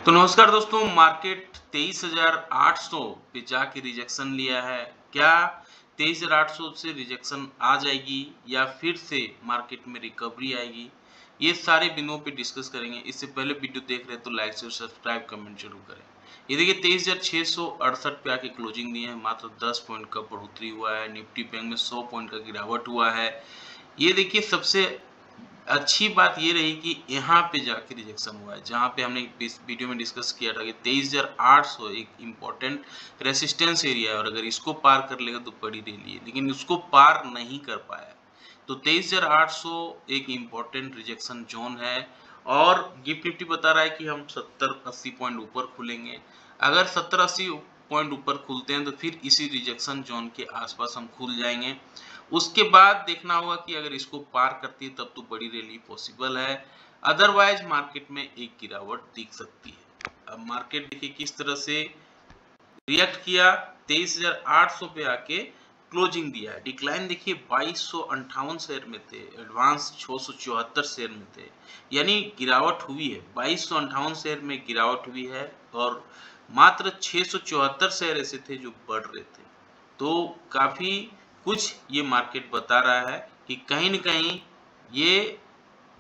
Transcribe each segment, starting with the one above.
तो नमस्कार दोस्तों, मार्केट 23,800 पे जाके रिजेक्शन लिया है। क्या 23,800 से रिजेक्शन आ जाएगी या फिर से मार्केट में रिकवरी आएगी? ये सारे बिंदुओं पे डिस्कस करेंगे। इससे पहले वीडियो देख रहे हैं तो लाइक शेयर सब्सक्राइब कमेंट जरूर करें। ये देखिए 23,668 पे आके क्लोजिंग दिए हैं, मात्र 10 पॉइंट का बढ़ोतरी हुआ है। निफ्टी बैंक में 100 पॉइंट का गिरावट हुआ है। ये देखिए सबसे अच्छी बात ये रही कि यहाँ पे जाके रिजेक्शन हुआ है, जहाँ पे हमने इस वीडियो में डिस्कस किया था कि 23,800 एक इम्पोर्टेंट रेसिस्टेंस एरिया है और अगर इसको पार कर लेगा तो बड़ी रैली है, लेकिन उसको पार नहीं कर पाया। तो 23,800 एक इम्पोर्टेंट रिजेक्शन जोन है और गिफ्ट निफ्टी बता रहा है कि हम 70-80 पॉइंट ऊपर खुलेंगे। अगर 70-80 पॉइंट ऊपर खुलते हैं तो फिर इसी रिजेक्शन जोन के आसपास हम खुल जाएंगे। उसके बाद देखना होगा कि अगर इसको पार करती है तब तो बड़ी रैली पॉसिबल है, अदरवाइज मार्केट में एक गिरावट दिख सकती है। अब मार्केट देखिए किस तरह से रिएक्ट किया। 23,800 पे आके क्लोजिंग दिया है। डिक्लाइन देखिए 2258 शेयर में थे, एडवांस 674 शेयर में थे, यानी गिरावट हुई है। 2258 शेयर में गिरावट हुई है और मात्र 674 शेयर ऐसे थे जो बढ़ रहे थे। तो काफी कुछ ये मार्केट बता रहा है कि कहीं न कहीं ये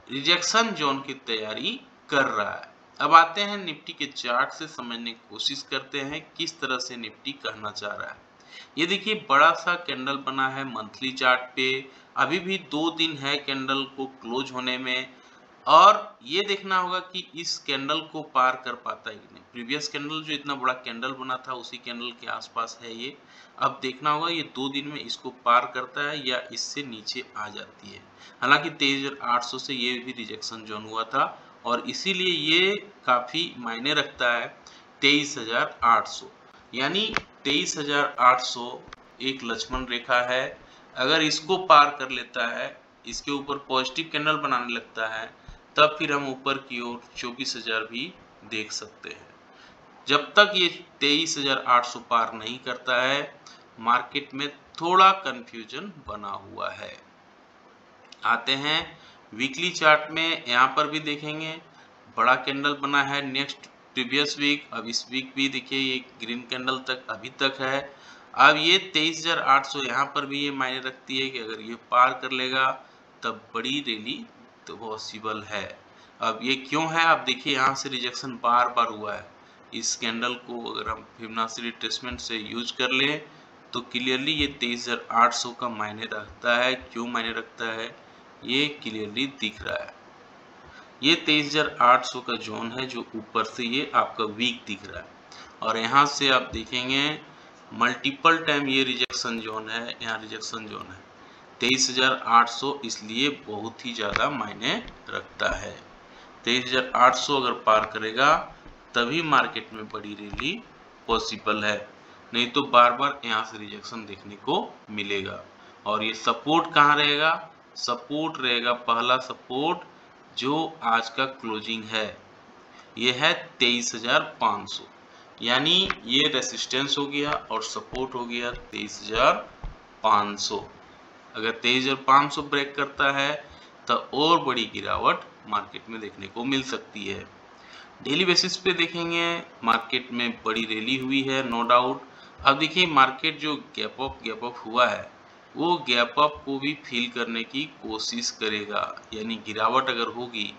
रिजेक्शन जोन की तैयारी कर रहा है। अब आते हैं निफ्टी के चार्ट से समझने की कोशिश करते हैं किस तरह से निफ्टी कहना चाह रहा है। ये देखिए बड़ा सा कैंडल बना है मंथली चार्ट पे, अभी भी 2 दिन है कैंडल को क्लोज होने में और ये देखना होगा कि इस कैंडल को पार कर पाता है कि नहीं। प्रीवियस कैंडल जो इतना बड़ा कैंडल बना था उसी कैंडल के आसपास है ये। अब देखना होगा ये 2 दिन में इसको पार करता है या इससे नीचे आ जाती है। हालांकि 23,800 से ये भी रिजेक्शन जोन हुआ था और इसीलिए ये काफी मायने रखता है। 23,800 यानी 23,800 एक लक्ष्मण रेखा है। अगर इसको पार कर लेता है, इसके ऊपर पॉजिटिव कैंडल बनाने लगता है, तब फिर हम ऊपर की ओर 24,000 भी देख सकते हैं। जब तक ये 23,800 पार नहीं करता है, मार्केट में थोड़ा कंफ्यूजन बना हुआ है। आते हैं वीकली चार्ट में, यहाँ पर भी देखेंगे बड़ा कैंडल बना है नेक्स्ट प्रीवियस वीक। अब इस वीक भी देखिए ये ग्रीन कैंडल तक अभी तक है। अब ये 23,800 यहाँ पर भी ये मायने रखती है कि अगर ये पार कर लेगा तब बड़ी रैली तो पॉसिबल है। अब ये क्यों है, आप देखिए यहाँ से रिजेक्शन बार बार हुआ है। इस कैंडल को अगर हम फिबोनाची रिट्रेसमेंट से यूज कर लें तो क्लियरली ये 23,800 का मायने रखता है। क्यों मायने रखता है ये क्लियरली दिख रहा है। ये 23,800 का जोन है जो ऊपर से ये आपका वीक दिख रहा है और यहाँ से आप देखेंगे मल्टीपल टाइम ये रिजेक्शन जोन है, यहाँ रिजेक्शन जोन है। 23,800 इसलिए बहुत ही ज़्यादा मायने रखता है। 23,800 अगर पार करेगा तभी मार्केट में बड़ी रैली पॉसिबल है, नहीं तो बार बार यहाँ से रिजेक्शन देखने को मिलेगा। और ये सपोर्ट कहाँ रहेगा, सपोर्ट रहेगा पहला सपोर्ट जो आज का क्लोजिंग है, ये है 23,500, यानी ये रेसिस्टेंस हो गया और सपोर्ट हो गया 23,500। अगर 23,500 ब्रेक करता है तो और बड़ी गिरावट मार्केट में देखने को मिल सकती है। डेली बेसिस पे देखेंगे मार्केट में बड़ी रैली हुई है नो डाउट। अब देखिए मार्केट जो गैप अप हुआ है वो गैप अप को भी फील करने की कोशिश करेगा, यानी गिरावट अगर होगी,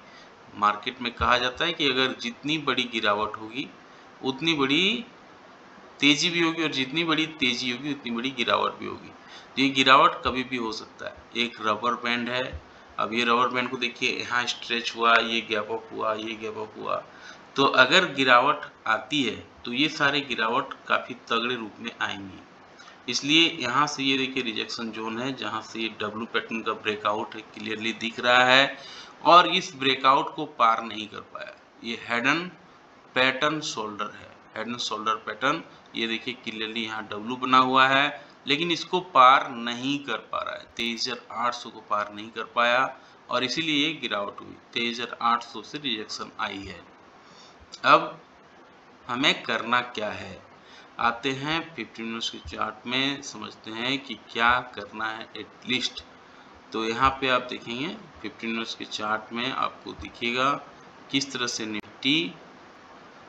मार्केट में कहा जाता है कि अगर जितनी बड़ी गिरावट होगी उतनी बड़ी तेजी भी होगी और जितनी बड़ी तेजी होगी उतनी बड़ी गिरावट भी होगी। तो ये गिरावट कभी भी हो सकता है। एक रबर बैंड है, अब ये रबर बैंड को देखिए यहाँ स्ट्रेच हुआ, ये गैप अप हुआ, ये गैप अप हुआ। तो अगर गिरावट आती है तो ये सारे गिरावट काफ़ी तगड़े रूप में आएंगी। इसलिए यहाँ से ये देखिए रिजेक्शन जोन है जहाँ से ये डब्ल्यू पैटर्न का ब्रेकआउट है क्लियरली दिख रहा है और इस ब्रेकआउट को पार नहीं कर पाया। ये हेडन पैटर्न शोल्डर है, हेड एंड शोल्डर पैटर्न। ये देखिए क्लियरली यहाँ डब्ल्यू बना हुआ है लेकिन इसको पार नहीं कर पा रहा है, 23,800 को पार नहीं कर पाया और इसीलिए ये गिरावट हुई। 23,800 से रिजेक्शन आई है। अब हमें करना क्या है, आते हैं 15 मिनट्स के चार्ट में, समझते हैं कि क्या करना है एटलीस्ट। तो यहाँ पे आप देखेंगे 15 मिनट्स के चार्ट में आपको दिखेगा किस तरह से निफ्टी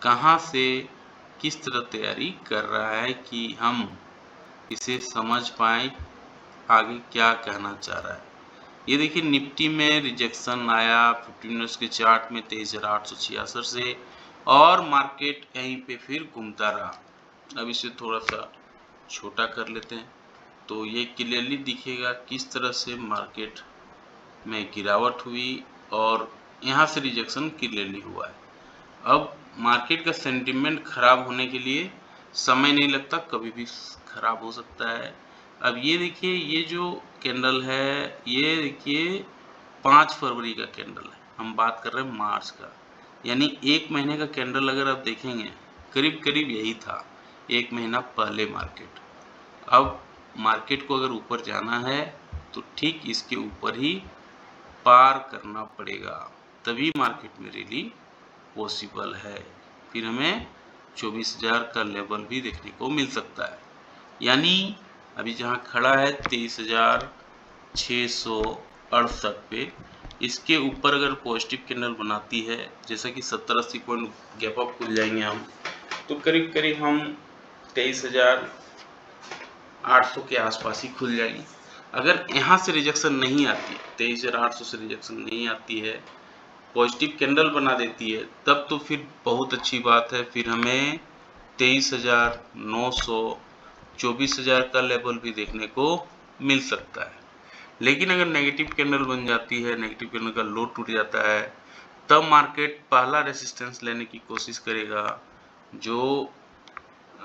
कहाँ से किस तरह तैयारी कर रहा है कि हम इसे समझ पाए आगे क्या कहना चाह रहा है। ये देखिए निफ्टी में रिजेक्शन आया 15 मिनट्स के चार्ट में 23,866 से, और मार्केट यहीं पे फिर घूमता रहा। अब इसे थोड़ा सा छोटा कर लेते हैं तो ये क्लियरली दिखेगा किस तरह से मार्केट में गिरावट हुई और यहाँ से रिजेक्शन क्लियरली हुआ है। अब मार्केट का सेंटिमेंट खराब होने के लिए समय नहीं लगता, कभी भी खराब हो सकता है। अब ये देखिए ये जो कैंडल है, ये देखिए 5 फरवरी का कैंडल है, हम बात कर रहे हैं मार्च का, यानी 1 महीने का कैंडल अगर आप देखेंगे करीब करीब यही था 1 महीना पहले मार्केट। अब मार्केट को अगर ऊपर जाना है तो ठीक इसके ऊपर ही पार करना पड़ेगा, तभी मार्केट में रैली पॉसिबल है। फिर हमें 24,000 का लेवल भी देखने को मिल सकता है, यानी अभी जहाँ खड़ा है 23,668 पे, इसके ऊपर अगर पॉजिटिव कैंडल बनाती है, जैसा कि 70-80 पॉइंट गैप अप खुल जाएंगे हम, तो करीब करीब हम 23,800 के आसपास ही खुल जाएगी। अगर यहाँ से रिजेक्शन नहीं आती, 23,800 से रिजेक्शन नहीं आती है, पॉजिटिव कैंडल बना देती है, तब तो फिर बहुत अच्छी बात है। फिर हमें 23,900 24,000 का लेवल भी देखने को मिल सकता है। लेकिन अगर नेगेटिव कैंडल बन जाती है, नेगेटिव कैंडल का लो टूट जाता है, तब मार्केट पहला रेसिस्टेंस लेने की कोशिश करेगा, जो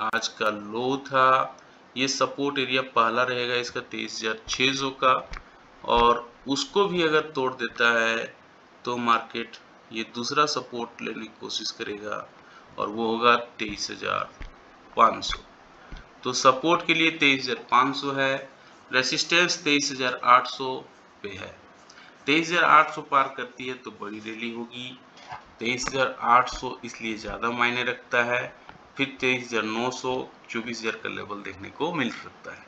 आज का लो था। ये सपोर्ट एरिया पहला रहेगा इसका 23,600 का, और उसको भी अगर तोड़ देता है तो मार्केट ये दूसरा सपोर्ट लेने की कोशिश करेगा, और वो होगा 23,500। तो सपोर्ट के लिए 23,500 है, रेसिस्टेंस 23,800 पे है। 23,800 पार करती है तो बड़ी रैली होगी, 23,800 इसलिए ज़्यादा मायने रखता है। फिर 23,900 24,000 का लेवल देखने को मिल सकता है।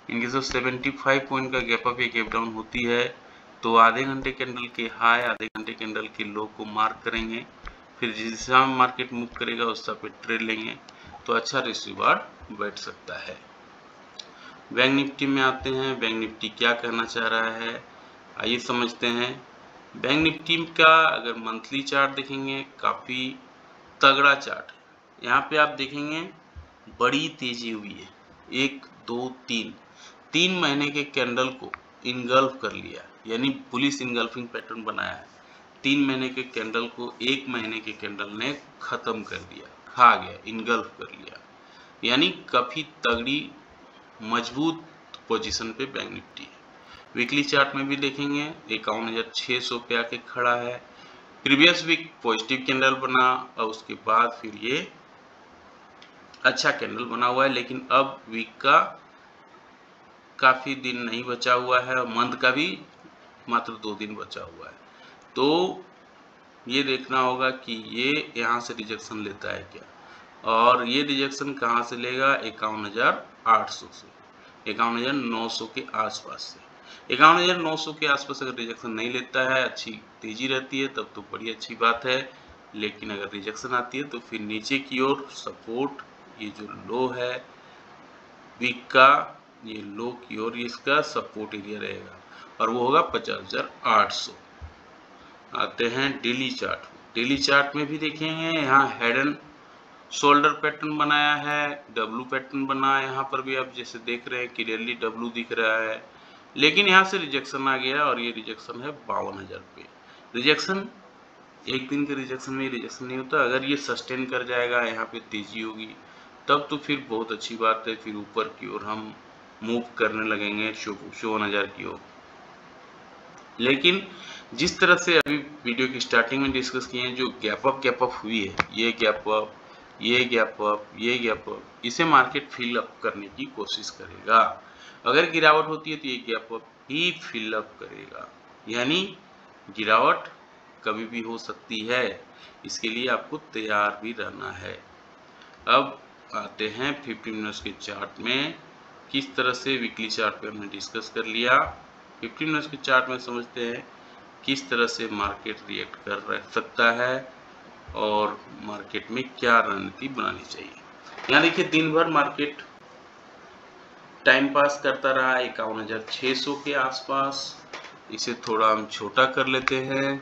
इनके सब 75 पॉइंट का गैप अप या गैप डाउन होती है तो आधे घंटे कैंडल के हाई, आधे घंटे कैंडल के लो को मार्क करेंगे, फिर जिस दिशा में मार्केट मूव करेगा उस दिशा पे ट्रेड लेंगे तो अच्छा रिसीवर बैठ सकता है। बैंक निफ्टी में आते हैं, बैंक निफ्टी क्या कहना चाह रहा है आइए समझते हैं। बैंक निफ्टी का अगर मंथली चार्ट देखेंगे काफ़ी तगड़ा चार्ट है। यहाँ पे आप देखेंगे बड़ी तेजी हुई है, 1 2 3 महीने के कैंडल को इनगल्फ कर लिया, यानी बुलिश इनगल्फिंग पैटर्न बनाया है। 3 महीने के कैंडल को 1 महीने के कैंडल ने खत्म कर दिया, खा गया, इनगल्फ कर लिया, यानी काफ़ी तगड़ी मजबूत पोजीशन पे बैंक निफ्टी है। वीकली चार्ट में भी देखेंगे 51,600 पे आके खड़ा है। प्रीवियस वीक पॉजिटिव कैंडल बना और उसके बाद फिर ये अच्छा कैंडल बना हुआ है, लेकिन अब वीक का काफ़ी दिन नहीं बचा हुआ है और मंथ का भी मात्र 2 दिन बचा हुआ है, तो ये देखना होगा कि ये यहाँ से रिजेक्शन लेता है क्या, और ये रिजेक्शन कहाँ से लेगा, 51,800 से, 51,900 के आसपास से। 51,900 के आसपास अगर रिजेक्शन नहीं लेता है, अच्छी तेजी रहती है तब तो बड़ी अच्छी बात है, लेकिन अगर रिजेक्शन आती है तो फिर नीचे की ओर सपोर्ट, ये जो लो है वीक का, ये लो की ओर इसका सपोर्ट एरिया रहेगा और वो होगा 50,800। आते हैं डेली चार्ट। डेली चार्ट में भी देखेंगे यहाँ हेड एंड शोल्डर पैटर्न बनाया है, डब्लू पैटर्न बना है, यहाँ पर भी आप जैसे देख रहे हैं क्लियरली डब्लू दिख रहा है, लेकिन यहाँ से रिजेक्शन आ गया और ये रिजेक्शन है 52,000 पे। रिजेक्शन एक दिन के रिजेक्शन में रिजेक्शन नहीं होता, अगर ये सस्टेन कर जाएगा, यहाँ पे तेजी होगी, तब तो फिर बहुत अच्छी बात है, फिर ऊपर की ओर हम मूव करने लगेंगे 54,000 की ओर। लेकिन जिस तरह से अभी वीडियो की स्टार्टिंग में डिस्कस किए हैं, जो गैप अप हुई है, ये गैप अप, ये गैप अप, ये गैप अप, इसे मार्केट फिल अप करने की कोशिश करेगा। अगर गिरावट होती है तो ये गैप अप ही फिल अप करेगा, यानी गिरावट कभी भी हो सकती है, इसके लिए आपको तैयार भी रहना है। अब आते हैं 15 मिनट्स के चार्ट में, किस तरह से वीकली चार्ट पे हमने डिस्कस कर लिया, 15 मिनट्स के चार्ट में समझते हैं किस तरह से मार्केट रिएक्ट कर सकता है। और मार्केट में क्या रणनीति बनानी चाहिए। यहाँ देखिए दिन भर मार्केट टाइम पास करता रहा 51,600 के आसपास। इसे थोड़ा हम छोटा कर लेते हैं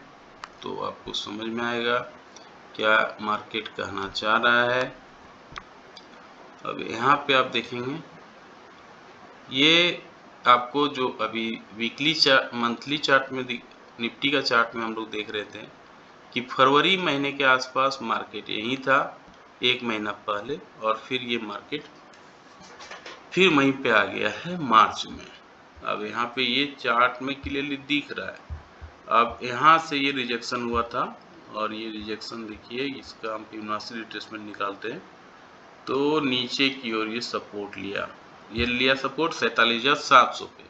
तो आपको समझ में आएगा क्या मार्केट कहना चाह रहा है। अब यहाँ पे आप देखेंगे ये आपको जो अभी वीकली चार्ट मंथली चार्ट में निफ्टी का चार्ट में हम लोग देख रहे थे कि फरवरी महीने के आसपास मार्केट यही था एक महीना पहले, और फिर ये मार्केट फिर वहीं पे आ गया है मार्च में। अब यहाँ पे ये चार्ट में क्लियरली दिख रहा है। अब यहाँ से ये रिजेक्शन हुआ था और ये रिजेक्शन देखिए, इसका हम फिबोनाची रिट्रेसमेंट निकालते हैं तो नीचे की ओर ये सपोर्ट लिया, ये लिया सपोर्ट 47,700 पे,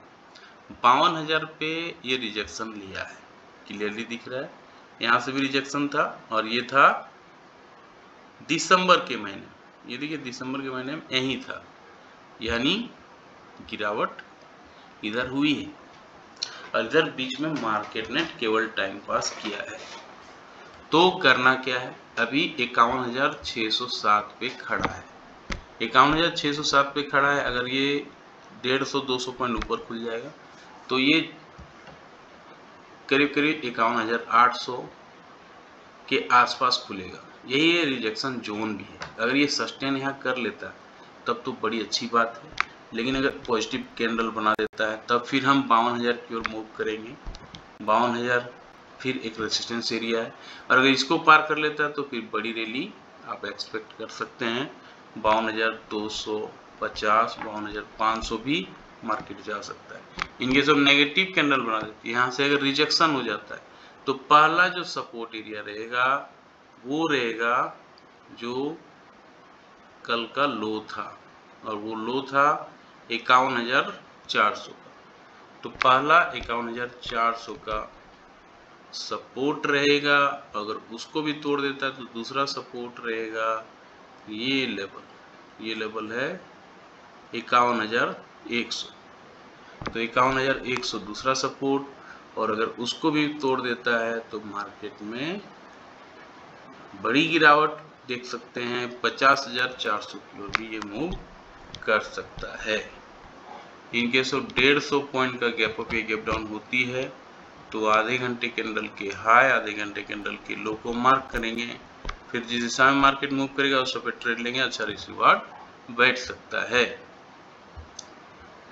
52,000 पे ये रिजेक्शन लिया है, क्लियरली दिख रहा है। यहाँ से भी रिजेक्शन था और ये था दिसंबर के महीने, ये देखिए दिसंबर के महीने में यही था, यानी गिरावट इधर हुई है और इधर बीच में मार्केट ने केवल टाइम पास किया है। तो करना क्या है, अभी 51,607 पे खड़ा है, 51,607 पे खड़ा है। अगर ये 150-200 पॉइंट ऊपर खुल जाएगा तो ये करीब करीब 51,800 के आसपास खुलेगा। यही रिजेक्शन जोन भी है। अगर ये सस्टेन यहाँ कर लेता है तब तो बड़ी अच्छी बात है, लेकिन अगर पॉजिटिव कैंडल बना देता है तब फिर हम 52,000 की ओर मूव करेंगे। 52,000 फिर एक रेजिस्टेंस एरिया है, और अगर इसको पार कर लेता है तो फिर बड़ी रैली आप एक्सपेक्ट कर सकते हैं। 52,250, 52,500 भी मार्केट जा सकता है। इनके सब नेगेटिव कैंडल बना देती है, यहाँ से अगर रिजेक्शन हो जाता है तो पहला जो सपोर्ट एरिया रहेगा वो रहेगा जो कल का लो था, और वो लो था 51,400 का। तो पहला 51,400 का सपोर्ट रहेगा, अगर उसको भी तोड़ देता है तो दूसरा सपोर्ट रहेगा ये लेवल है 51,100। तो 51,100 दूसरा सपोर्ट, और अगर उसको भी तोड़ देता है तो मार्केट में बड़ी गिरावट देख सकते हैं, 50,400 की ओर भी ये मूव कर सकता है। इनकेस ऑफ 150 पॉइंट का गैप अप या गैप डाउन होती है तो आधे घंटे कैंडल के हाई, आधे घंटे कैंडल के लो को मार्क करेंगे, फिर जिस दिशा में मार्केट मूव करेगा उस पे ट्रेड लेंगे, अच्छा रिसीवार्ड बैठ सकता है।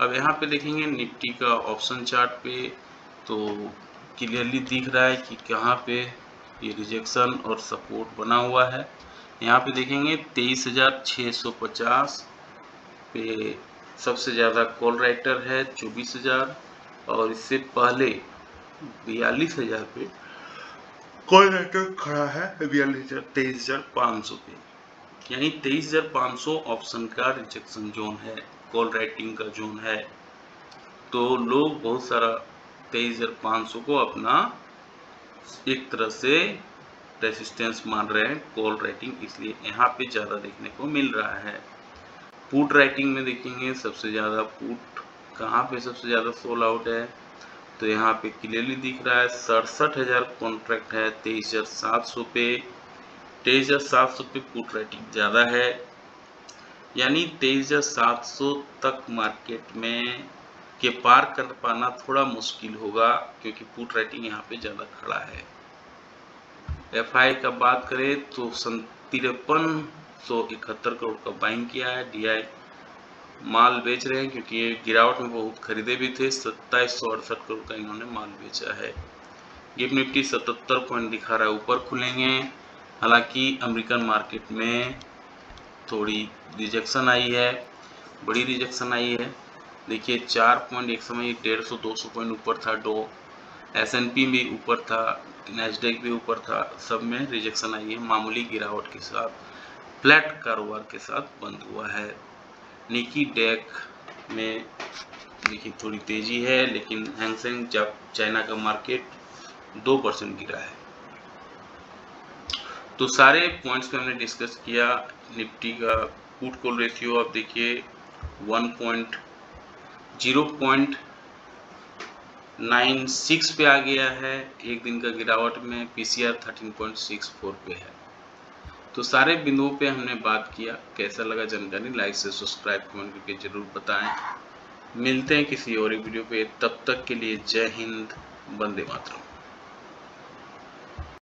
अब यहाँ पे देखेंगे निफ्टी का ऑप्शन चार्ट पे तो क्लियरली दिख रहा है कि कहाँ पे ये रिजेक्शन और सपोर्ट बना हुआ है। यहाँ पे देखेंगे 23,650 पे सबसे ज़्यादा कॉल राइटर है 24,000, और इससे पहले 42,000 पे कॉल राइटर खड़ा है 23,500 पे, यानी 23,500 ऑप्शन का रिजेक्शन जोन है, कॉल राइटिंग का जोन है। तो लोग बहुत सारा 23,500 को अपना एक तरह से रेसिस्टेंस मान रहे हैं कॉल राइटिंग, इसलिए यहाँ पे ज़्यादा देखने को मिल रहा है। पुट राइटिंग में देखेंगे सबसे ज़्यादा पुट कहाँ पे सबसे ज़्यादा सोल आउट है, तो यहाँ पे क्लियरली दिख रहा है 67,000 कॉन्ट्रैक्ट है 23,700 पे, 23,700 पे पुट राइटिंग ज़्यादा है, यानी 23,700 तक मार्केट में के पार कर पाना थोड़ा मुश्किल होगा, क्योंकि पुट राइटिंग यहाँ पे ज़्यादा खड़ा है। एफआई का बात करें तो 53,171 करोड़ का बाइंग किया है। डीआई माल बेच रहे हैं क्योंकि ये गिरावट में बहुत खरीदे भी थे, 2768 करोड़ का इन्होंने माल बेचा है। गिफ्ट निफ्टी 77 पॉइंट दिखा रहा है, ऊपर खुलेंगे। हालांकि अमेरिकन मार्केट में थोड़ी रिजेक्शन आई है, बड़ी रिजेक्शन आई है। देखिए 4 पॉइंट एक समय 150-200 पॉइंट ऊपर था, डो S&P भी ऊपर था, नैस्डैक भी ऊपर था, सब में रिजेक्शन आई है। मामूली गिरावट के साथ फ्लैट कारोबार के साथ बंद हुआ है। निकी डेक में देखिए थोड़ी तेजी है, लेकिन हैंगसेंग चाइना का मार्केट 2% गिरा है। तो सारे पॉइंट्स पे हमने डिस्कस किया। निफ्टी का पुट कॉल रेशियो आप देखिए 0.96 पे आ गया है एक दिन का गिरावट में। पीसीआर 13.64 पे है। तो सारे बिंदुओं पे हमने बात किया। कैसा लगा जानकारी, लाइक से सब्सक्राइब कमेंट करके जरूर बताएं। मिलते हैं किसी और वीडियो पे, तब तक के लिए जय हिंद, वंदे मातरम।